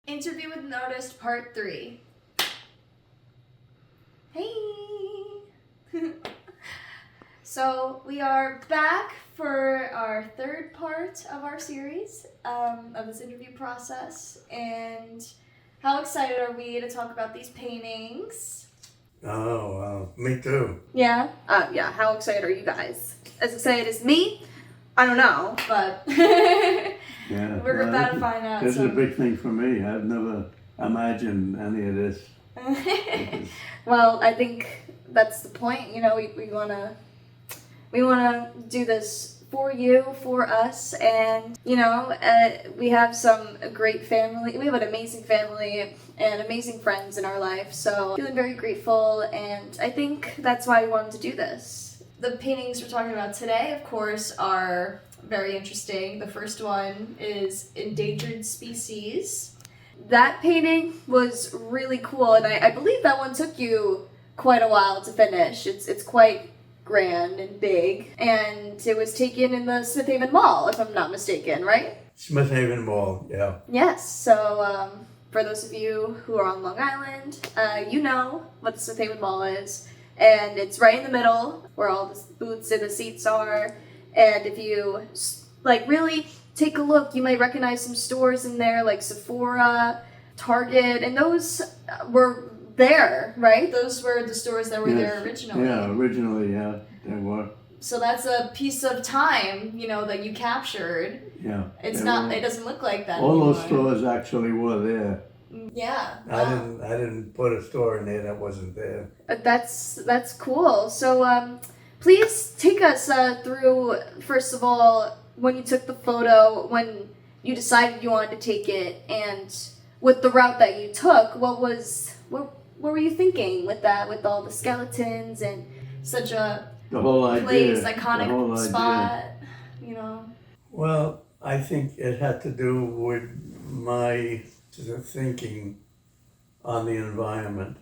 Interview with an Artist Part 3. Hey! So we are back for our third part of our series of this interview process, and how excited are we to talk about these paintings? Oh, me too. Yeah? Yeah, how excited are you guys? As excited as me? I don't know, but Yeah, we're about to find out. This is a big thing for me. I've never imagined any of this. Well, I think that's the point. You know, we wanna do this for you, for us, and you know, we have some great family. We have an amazing family and amazing friends in our life. So feeling very grateful, and I think that's why we wanted to do this. The paintings we're talking about today, of course, are very interesting. The first one is Endangered Species. That painting was really cool, and I believe that one took you quite a while to finish. It's quite grand and big, and it was taken in the Smith Haven Mall, if I'm not mistaken, right? Smith Haven Mall, yeah. Yes, so for those of you who are on Long Island, you know what the Smith Haven Mall is, and it's right in the middle where all the booths and the seats are, and if you really take a look, you might recognize some stores in there like Sephora, Target, and those were there, right? Those were the stores that were there originally. Yeah, originally, yeah, they were. So that's a piece of time, you know, that you captured. Yeah. It's not. It doesn't look like that all anymore. those stores actually were there. Yeah. I didn't put a store in there that wasn't there. That's cool. So please take us through, first of all, when you took the photo, when you decided you wanted to take it, and with the route that you took, what were you thinking with that, with all the skeletons and such a The whole idea. iconic spot, you know? Well, I think it had to do with my thinking on the environment.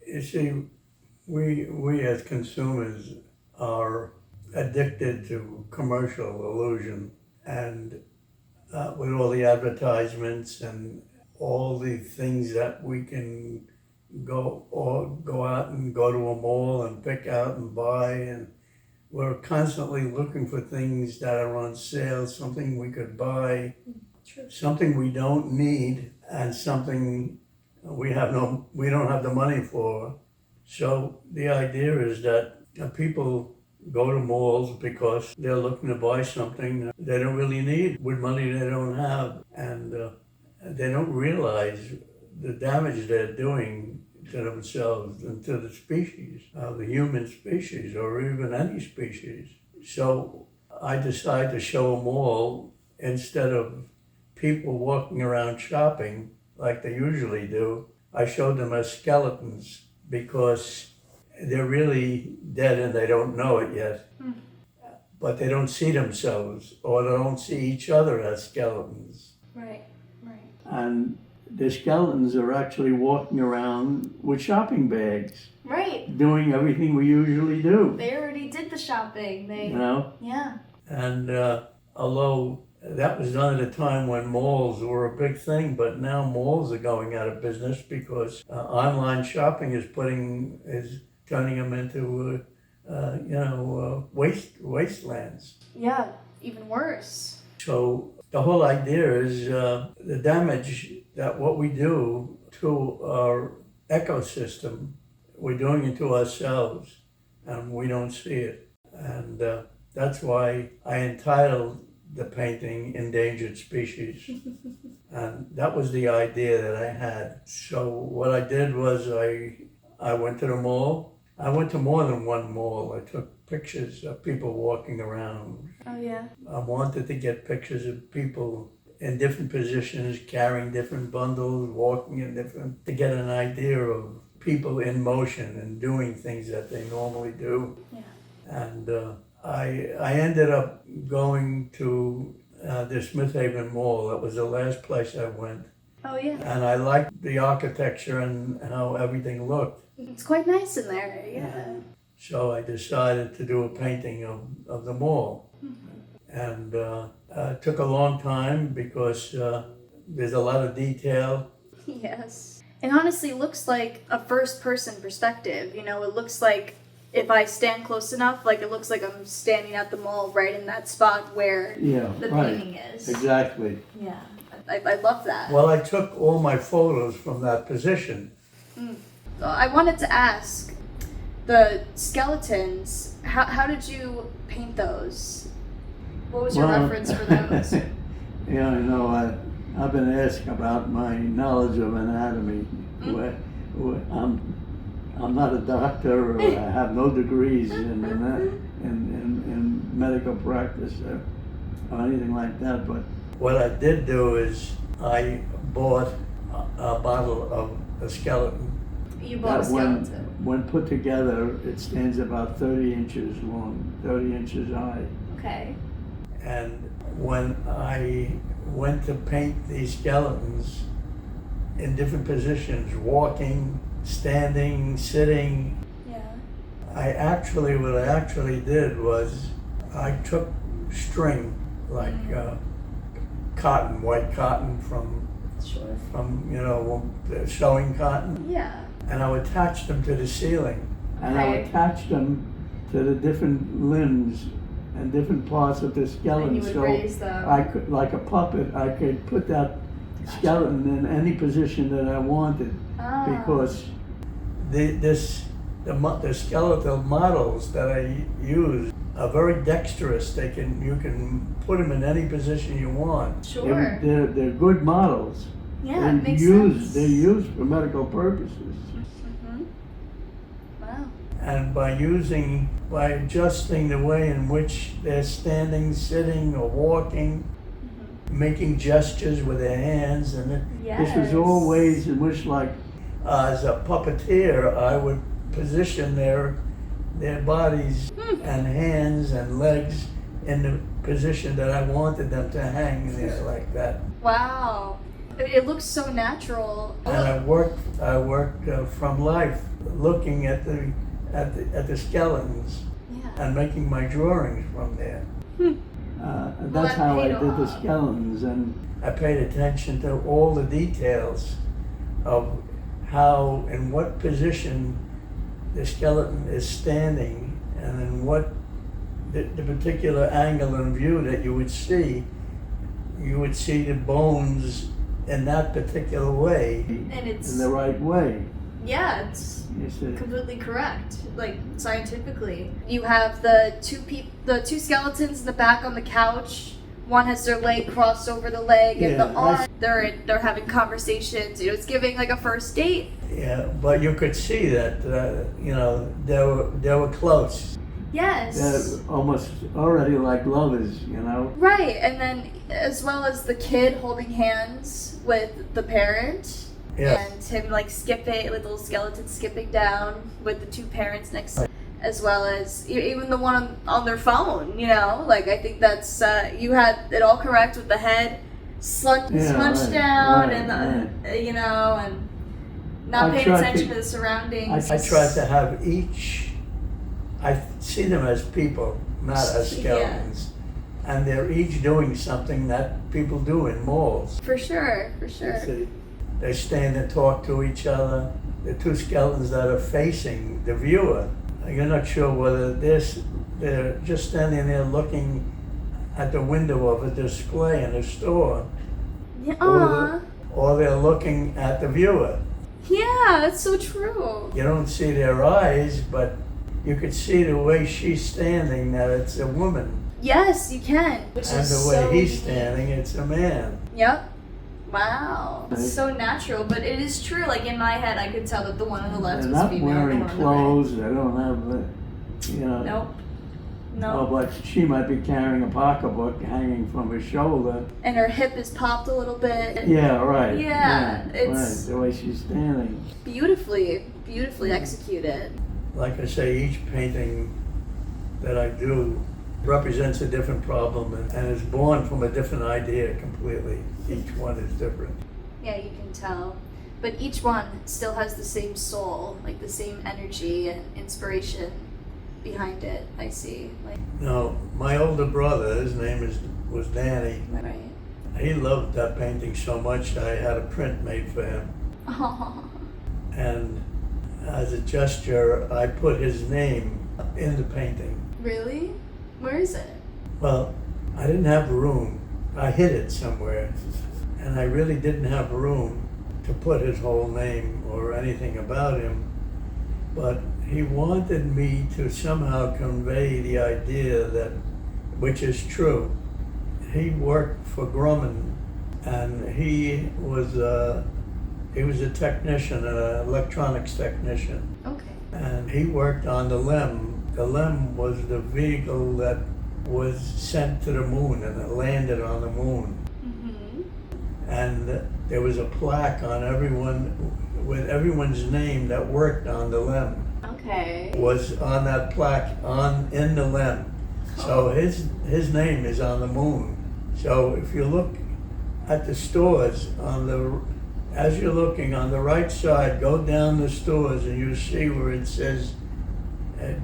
You see, we as consumers are addicted to commercial illusion, and with all the advertisements and all the things that we can go out and go to a mall and pick out and buy, and we're constantly looking for things that are on sale, something we could buy, something we don't need, and something we don't have the money for. So the idea is that people go to malls because they're looking to buy something they don't really need with money they don't have, and they don't realize the damage they're doing to themselves and to the species, the human species, or even any species. So I decided to show them all, instead of people walking around shopping like they usually do. I showed them as skeletons because they're really dead and they don't know it yet. But they don't see themselves, or they don't see each other as skeletons. Right. And the skeletons are actually walking around with shopping bags. Right. Doing everything we usually do. They already did the shopping. You know? Yeah. And although that was done at a time when malls were a big thing, but now malls are going out of business because online shopping is turning them into wastelands. Yeah, even worse. So the whole idea is the damage that what we do to our ecosystem, we're doing it to ourselves, and we don't see it. And that's why I entitled the painting Endangered Species. And that was the idea that I had. So what I did was I went to the mall. I went to more than one mall. I took pictures of people walking around. Oh, yeah. I wanted to get pictures of people in different positions, carrying different bundles, walking in different, to get an idea of people in motion and doing things that they normally do. Yeah. And I ended up going to the Smith Haven Mall. That was the last place I went. Oh, yeah. And I liked the architecture and how everything looked. It's quite nice in there, yeah. So I decided to do a painting of the mall. And it took a long time because there's a lot of detail. Yes. It honestly looks like a first person perspective. You know, it looks like if I stand close enough, like it looks like I'm standing at the mall right in that spot where Yeah, the right. painting is. Exactly. Yeah. I love that. Well, I took all my photos from that position. I wanted to ask, the skeletons, how did you paint those? What was your reference for those? Yeah, I've been asked about my knowledge of anatomy. I'm not a doctor, or I have no degrees in medical practice or anything like that. But what I did do is I bought a bottle of a skeleton. You bought a That skeleton. when put together, it stands about 30 inches long, 30 inches high. Okay. And when I went to paint these skeletons in different positions, walking, standing, sitting, Yeah. what I actually did was I took string, like cotton, white cotton from Sure. the sewing cotton, Yeah. and I would attach them to the ceiling. And I would Okay. attach them to the different limbs and different parts of the skeleton. And you would So raise them. I could, like a puppet, I could put that skeleton in any position that I wanted, Ah. because the skeletal models that I use are very dexterous. You can put them in any position you want. Sure. They're good models. Yeah, it makes sense. They're used for medical purposes. Mm-hmm. Wow. And by adjusting the way in which they're standing, sitting, or walking, making gestures with their hands, and this was all ways in which, like, as a puppeteer, I would position their bodies and hands and legs in the position that I wanted them to hang there, like that. Wow. It looks so natural. And I worked from life, looking at the skeletons Yeah. and making my drawings from there. That's that how I paid did the off. skeletons, and I paid attention to all the details of how, in what position the skeleton is standing, and in what the particular angle and view that you would see the bones in that particular way, And it's in the right way. yeah, it's You see. completely correct. Like scientifically, you have the two skeletons in the back on the couch. One has their leg crossed over the leg, and Yeah, the arm. They're having conversations. You know, it's giving like a first date. Yeah, but you could see that they were close. Yes. They're almost already like lovers, Right, and then as well as the kid holding hands with the parent, Yeah. and him like skipping, little skeleton skipping down with the two parents next to him, as well as even the one on their phone. Like I think that's you had it all correct with the head slunched right, down, right, and and I not paying tried attention to- to the surroundings. I tried to have each. I see them as people, not as skeletons, and they're each doing something that people do in malls. For sure, for sure. They stand and talk to each other. The two skeletons that are facing the viewer, you're not sure whether they're just standing there looking at the window of a display in a store, Yeah. or they're looking at the viewer. Yeah, that's so true. You don't see their eyes, but you could see the way she's standing that it's a woman, Yes, you can. Which and is the way so he's unique. standing, it's a man. Yep. Wow. Right. It's so natural, but it is true. Like in my head, I could tell that the one on the left They're was not female. wearing the one clothes. They don't have, On the right. Nope. Oh, No. but she might be carrying a pocketbook hanging from her shoulder. And her hip is popped a little bit. Yeah, right. Yeah, it's- right. The way she's standing. Beautifully executed. Like I say, each painting that I do represents a different problem and is born from a different idea completely. Each one is different. Yeah, you can tell. But each one still has the same soul, like the same energy and inspiration behind it. I see. Like Now, my older brother, his name was Danny. right. he loved that painting so much, I had a print made for him. Oh, And as a gesture, I put his name in the painting. really? Where is it? Well, I didn't have room. I hid it somewhere. And I really didn't have room to put his whole name or anything about him. But he wanted me to somehow convey the idea that, which is true. He worked for Grumman, and he was a technician, an electronics technician. Okay. And he worked on the LEM. The LEM was the vehicle that was sent to the moon and it landed on the moon. Mm-hmm. And there was a plaque on with everyone's name that worked on the LEM Okay. was on that plaque in the LEM. So his name is on the moon. So if you look at the stores as you're looking on the right side, go down the stores and you see where it says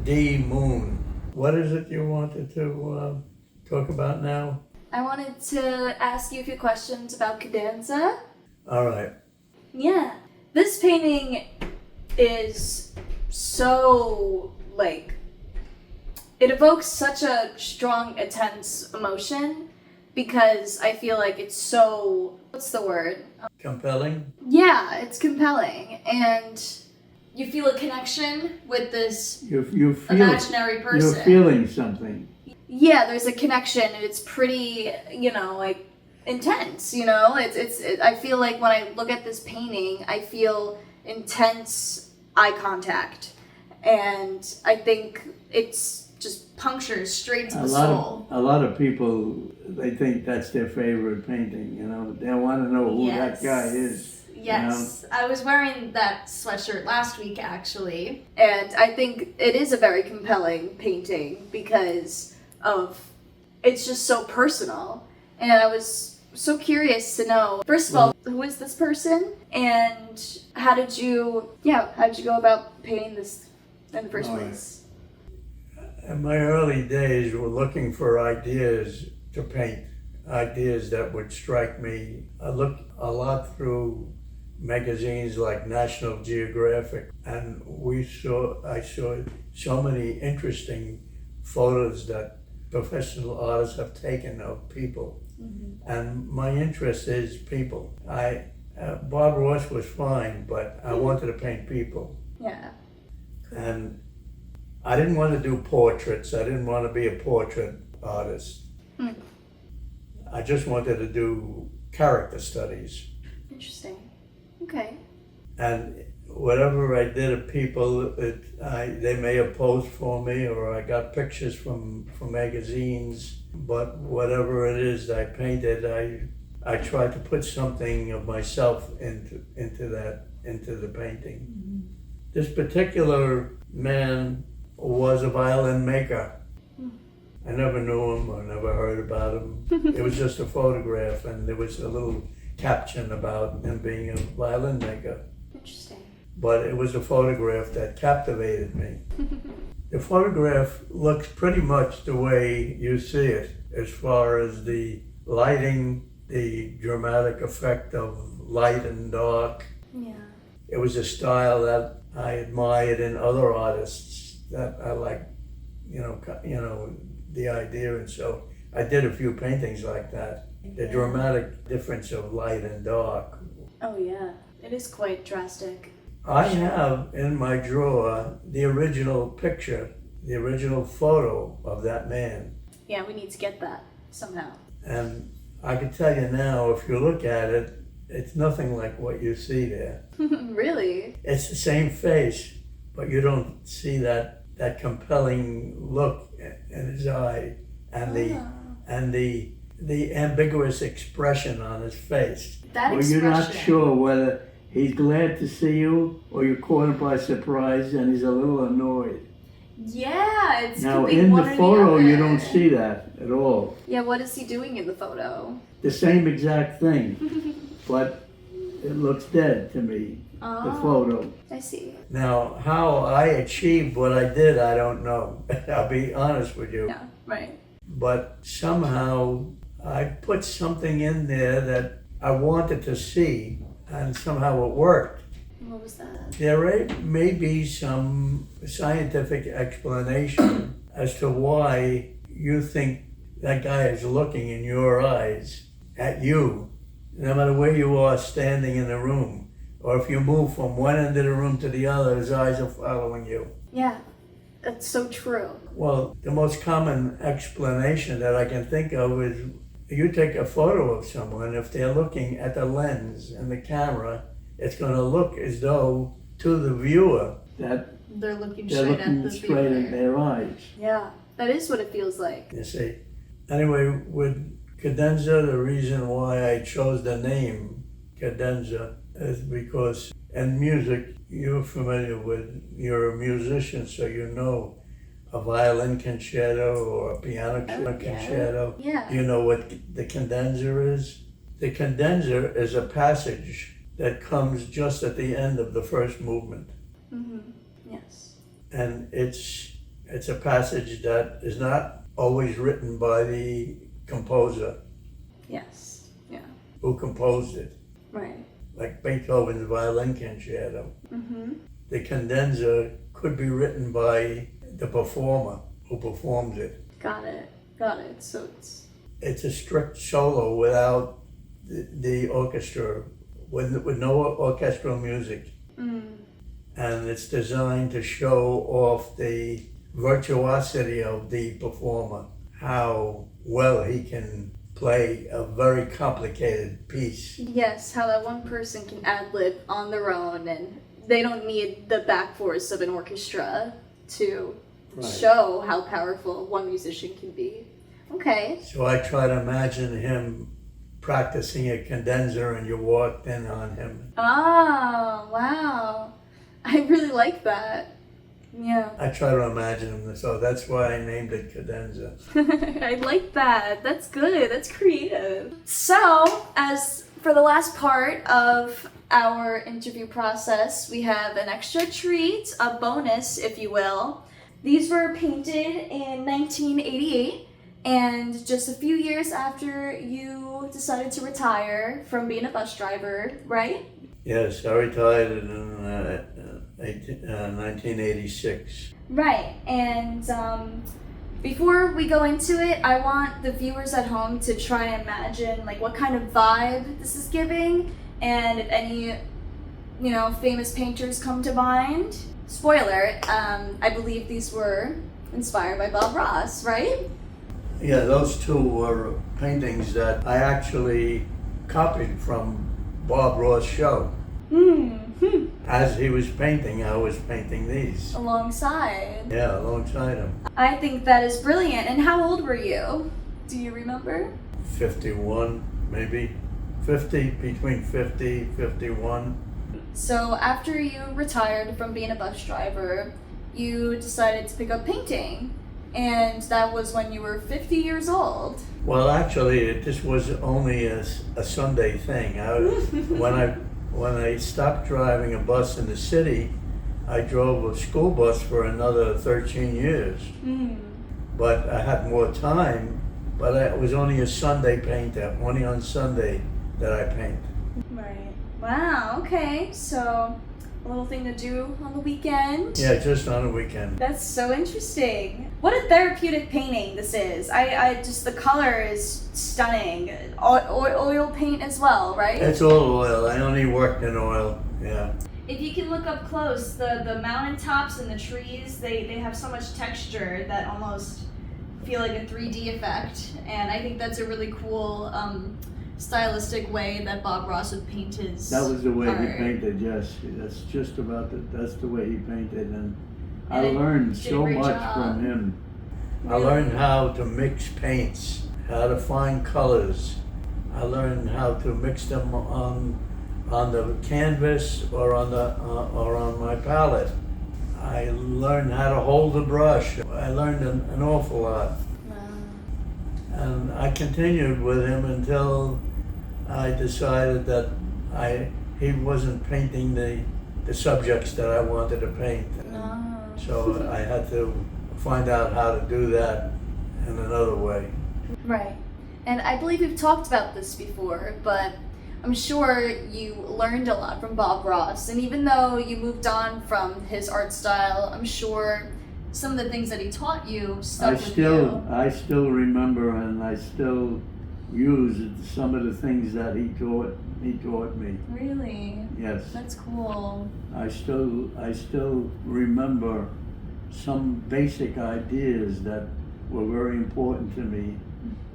D Moon. What is it you wanted to talk about now? I wanted to ask you a few questions about Cadenza. All right. Yeah. This painting is so, like, it evokes such a strong, intense emotion because I feel like it's so, what's the word? Compelling? Yeah, it's compelling. And you feel a connection with this You feel imaginary person. you're feeling something. Yeah, there's a connection, and it's pretty, like, intense. I feel like when I look at this painting, I feel intense eye contact, and I think it's just punctures straight to the soul. A lot of people, they think that's their favorite painting. They want to know who that guy is. Yes, I was wearing that sweatshirt last week actually, and I think it is a very compelling painting because of it's just so personal, and I was so curious to know, first of all, who is this person, and how did you go about painting this in the first place? In my early days, we were looking for ideas to paint, ideas that would strike me. I looked a lot through magazines like National Geographic, and I saw so many interesting photos that professional artists have taken of people. Mm-hmm. And my interest is people. Bob Ross was fine, but I wanted to paint people. Yeah. And I didn't want to do portraits. I didn't want to be a portrait artist. Hmm. I just wanted to do character studies. Interesting. Okay. And whatever I did of people, they may have posed for me, or I got pictures from magazines. But whatever it is I painted, I tried to put something of myself into the painting. Mm-hmm. This particular man was a violin maker. I never knew him or never heard about him. It was just a photograph, and there was a little caption about him being a violin maker. Interesting. But it was a photograph that captivated me. The photograph looks pretty much the way you see it, as far as the lighting, the dramatic effect of light and dark. Yeah. It was a style that I admired in other artists that I liked, the idea, and so I did a few paintings like that. The dramatic difference of light and dark. Oh yeah, it is quite drastic. I have in my drawer the original picture, the original photo of that man. Yeah, we need to get that somehow. And I can tell you now, if you look at it, it's nothing like what you see there. Really? It's the same face, but you don't see that compelling look in his eye and the ambiguous expression on his face. That Well, expression. you're not sure whether he's glad to see you or you're caught him by surprise and he's a little annoyed. Yeah, it's Now, could be in one the or photo, other. you don't see that at all. Yeah, what is he doing in the photo? The same exact thing, but it looks dead to me, the photo. I see. Now, how I achieved what I did, I don't know. I'll be honest with you. Yeah, right. But somehow I put something in there that I wanted to see, and somehow it worked. What was that? There may be some scientific explanation as to why you think that guy is looking in your eyes at you, no matter where you are standing in the room. Or if you move from one end of the room to the other, his eyes are following you. Yeah, that's so true. Well, the most common explanation that I can think of is you take a photo of someone, if they're looking at the lens and the camera, it's going to look as though to the viewer That They're looking they're straight looking at the straight in viewer. their eyes. Yeah, that is what it feels like. you see. Anyway, with cadenza, the reason why I chose the name cadenza is because in music, you're familiar with, you're a musician, so you know a violin concerto or a piano concerto. Yeah. You know what the cadenza is? The cadenza is a passage that comes just at the end of the first movement. Mm-hmm. Yes. And it's a passage that is not always written by the composer Yes. Yeah. who composed it, Right. like Beethoven's violin concerto. Mm-hmm. The cadenza could be written by the performer who performs it. Got it. Got it. So It's a strict solo without the orchestra, with no orchestral music. And it's designed to show off the virtuosity of the performer, how well he can play a very complicated piece. yes, how that one person can ad-lib on their own and they don't need the back force of an orchestra to show how powerful one musician can be. Okay. So I try to imagine him practicing a cadenza and you walked in on him. Oh, wow. I really like that. Yeah. I try to imagine him, so that's why I named it cadenza. I like that. That's good. That's creative. So, as for the last part of our interview process, we have an extra treat, a bonus, if you will. These were painted in 1988, and just a few years after you decided to retire from being a bus driver, right? Yes, I retired in 1986. Right, and before we go into it, I want the viewers at home to try and imagine like what kind of vibe this is giving, and if any, famous painters come to mind. Spoiler, I believe these were inspired by Bob Ross, right? Yeah, those two were paintings that I actually copied from Bob Ross' show. As he was painting, I was painting these. Alongside. Yeah, alongside him. I think that is brilliant. And how old were you? Do you remember? 51, maybe. 50, between 50, 51. So after you retired from being a bus driver, you decided to pick up painting. And that was when you were 50 years old. Well, actually, this was only a Sunday thing. When I stopped driving a bus in the city, I drove a school bus for another 13 years. But I had more time, but it was only a Sunday painter, only on Sunday that I paint. Right. Wow, okay. So a little thing to do on the weekend. Yeah, just on a weekend. That's so interesting. What a therapeutic painting this is. I just, the color is stunning. Oil paint as well, right? It's all oil. I only worked in oil, yeah. If you can look up close, the mountaintops and the trees, they have so much texture that almost feel like a 3D effect. And I think that's a really cool stylistic way that Bob Ross would paint his That was the way art. he painted, yes. That's just about that's the way he painted. And I And learned did a so great much job. from him. I learned how to mix paints, how to find colors. I learned how to mix them on the canvas or on my palette. I learned how to hold the brush. I learned an awful lot. And I continued with him until I decided that he wasn't painting the subjects that I wanted to paint. So I had to find out how to do that in another way. Right. And I believe we've talked about this before, but I'm sure you learned a lot from Bob Ross. And even though you moved on from his art style, I'm sure some of the things that he taught you stuck with you. I still remember, and I still use some of the things that he taught me. Really? Yes. That's cool. I still remember some basic ideas that were very important to me,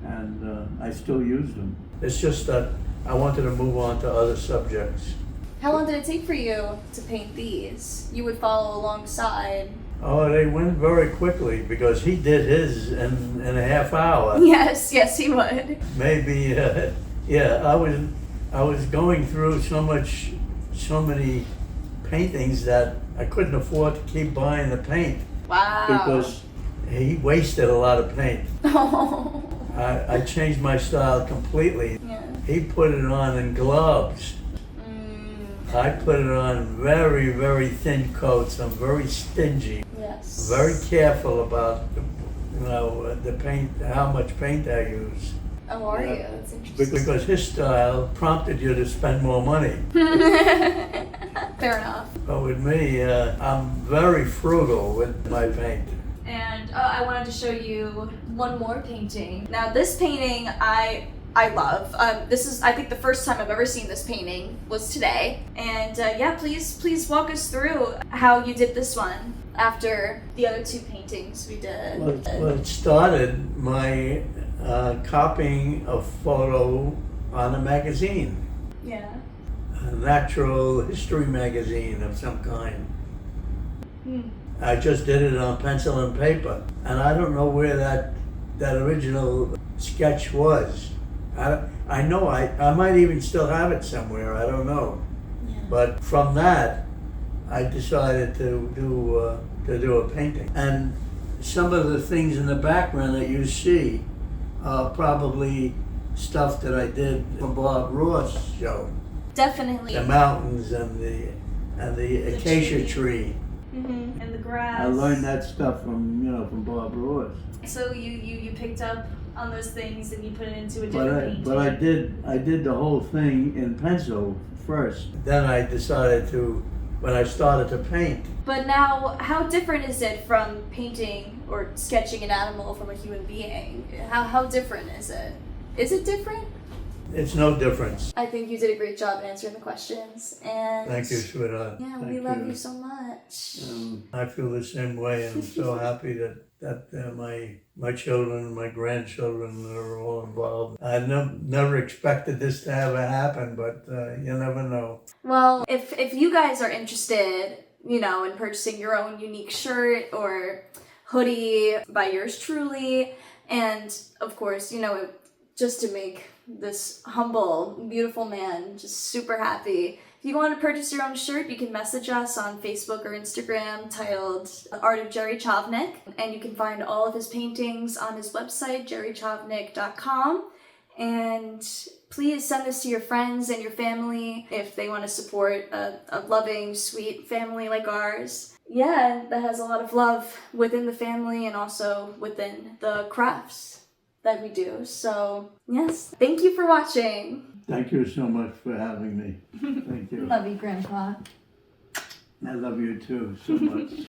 and I still use them. It's just that I wanted to move on to other subjects. How long did it take for you to paint these? You would follow alongside. Oh, they went very quickly because he did his in a half hour. Yes, he would. Maybe, yeah. I was going through so many paintings that I couldn't afford to keep buying the paint Wow. because he wasted a lot of paint. Oh. I changed my style completely. Yeah. He put it on in gloves. I put it on very, very thin coats. I'm very stingy, Yes. very careful about the paint, how much paint I use. Oh, are Yeah. you? That's interesting. Because his style prompted you to spend more money. Fair enough. But with me, I'm very frugal with my paint. And I wanted to show you one more painting. Now, this painting I love. This is, I think, the first time I've ever seen this painting was today. And yeah, please walk us through how you did this one after the other two paintings we did. Well, it started my copying a photo on a magazine, Yeah. a natural history magazine of some kind. I just did it on pencil and paper, and I don't know where that original sketch was. I know I might even still have it somewhere. I don't know. Yeah. But from that, I decided to do a painting. And some of the things in the background that you see are probably stuff that I did for Bob Ross show. Definitely. The mountains and the acacia tree. Mm-hmm. And the grass. I learned that stuff from Bob Ross. So you picked up on those things and you put it into a different painting. But I did the whole thing in pencil first. Then I decided when I started to paint, But now, how different is it from painting or sketching an animal from a human being? How different is it? Is it different? it's no difference. I think you did a great job answering the questions. And Thank you, sweetheart. yeah, Thank we love you so much. I feel the same way. I'm so happy that my children and my grandchildren are all involved. I never expected this to ever happen, but you never know. Well, if you guys are interested, in purchasing your own unique shirt or hoodie by yours truly, and of course, just to make this humble, beautiful man just super happy. If you want to purchase your own shirt, you can message us on Facebook or Instagram titled Art of Jerry Chavnik, and you can find all of his paintings on his website, jerrychavnik.com. And please send this to your friends and your family if they want to support a loving, sweet family like ours. Yeah, that has a lot of love within the family and also within the crafts that we do. So, yes, thank you for watching. Thank you so much for having me. Thank you. Love you, Grandpa. I love you too so much.